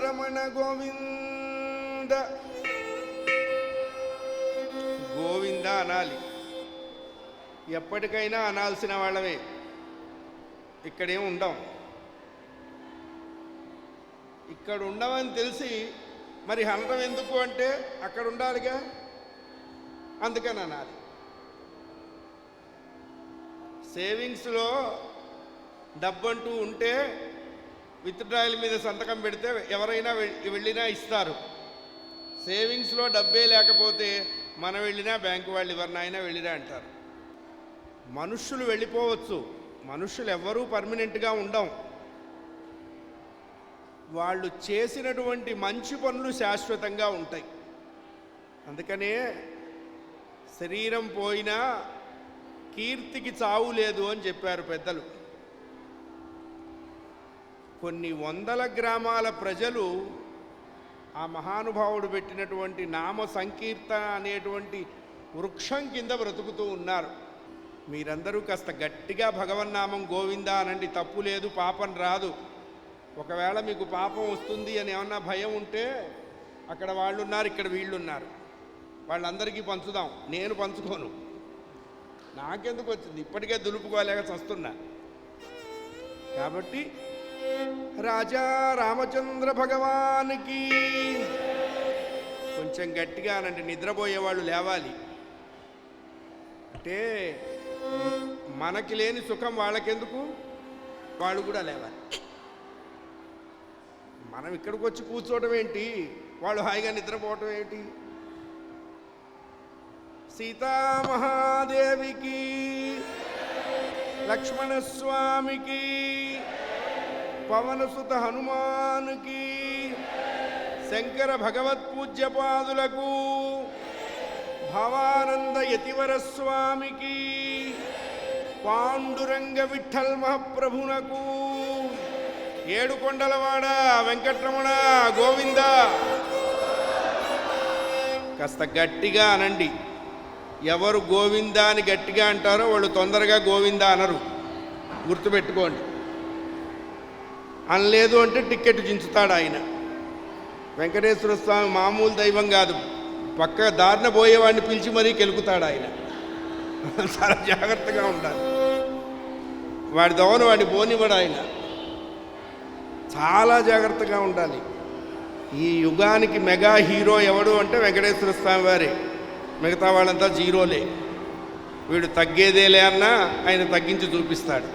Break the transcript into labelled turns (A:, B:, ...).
A: రమణ గోవింద గోవింద అనాలి. ఎప్పటికైనా అనాల్సిన వాళ్ళమే. ఇక్కడేం ఉండం. ఇక్కడ ఉండమని తెలిసి మరి అనడం ఎందుకు అంటే అక్కడ ఉండాలిగా, అందుకని అనాలి. సేవింగ్స్లో డబ్బంటూ ఉంటే విత్డ్రాయల్ మీద సంతకం పెడితే ఎవరైనా వెళ్ళినా ఇస్తారు. సేవింగ్స్లో డబ్బే లేకపోతే మనం వెళ్ళినా బ్యాంకు వాళ్ళు ఎవరినైనా వెళ్ళినా అంటారు. మనుష్యులు వెళ్ళిపోవచ్చు, మనుష్యులు ఎవ్వరూ పర్మనెంట్గా ఉండం. వాళ్ళు చేసినటువంటి మంచి పనులు శాశ్వతంగా ఉంటాయి. అందుకనే శరీరం పోయినా కీర్తికి చావు లేదు అని చెప్పారు పెద్దలు. కొన్ని వందల గ్రామాల ప్రజలు ఆ మహానుభావుడు పెట్టినటువంటి నామ సంకీర్తన అనేటువంటి వృక్షం కింద బ్రతుకుతూ ఉన్నారు. మీరందరూ కాస్త గట్టిగా భగవన్నామం గోవిందా అనండి, తప్పు లేదు, పాపం రాదు. ఒకవేళ మీకు పాపం వస్తుంది అని ఏమన్నా భయం ఉంటే అక్కడ వాళ్ళు ఉన్నారు, ఇక్కడ వీళ్ళు ఉన్నారు, వాళ్ళందరికీ పంచుదాం. నేను పంచుకోను, నాకెందుకు వచ్చింది, ఇప్పటికే దులుపుకోలేక చస్తున్నా. కాబట్టి రాజా రామచంద్ర భగవానికి కొంచెం గట్టిగా అనండి. నిద్రపోయే వాళ్ళు లేవాలి. అంటే మనకి లేని సుఖం వాళ్ళకెందుకు, వాళ్ళు కూడా లేవాలి. మనం ఇక్కడికి వచ్చి కూర్చోవడం ఏంటి, వాళ్ళు హాయిగా నిద్రపోవటం ఏంటి. సీతామహాదేవికి, లక్ష్మణస్వామికి, పవనసుత హనుమానుకి, శంకర భగవత్పూజ్యపాదులకు, భావానంద యతివర స్వామికి, పాండురంగ విఠల్ మహాప్రభునకు, ఏడుకొండలవాడ వెంకటరమణ గోవింద. కాస్త గట్టిగా అనండి. ఎవరు గోవిందా అని గట్టిగా అంటారో వాళ్ళు తొందరగా గోవిందా అనరు, గుర్తుపెట్టుకోండి. అనలేదు అంటే టిక్కెట్ చించుతాడు ఆయన. వెంకటేశ్వర స్వామి మామూలు దైవం కాదు, పక్క దారిన పోయేవాడిని పిలిచి మరీ కెలుకుతాడు ఆయన. చాలా జాగ్రత్తగా ఉండాలి. వాడి దోవను వాడిని పోనివ్వడు ఆయన. చాలా జాగ్రత్తగా ఉండాలి. ఈ యుగానికి మెగా హీరో ఎవడు అంటే వెంకటేశ్వర స్వామి వారే. మిగతా వాళ్ళంతా జీరోలే. వీడు తగ్గేదేలే అన్నా ఆయన తగ్గించి చూపిస్తాడు.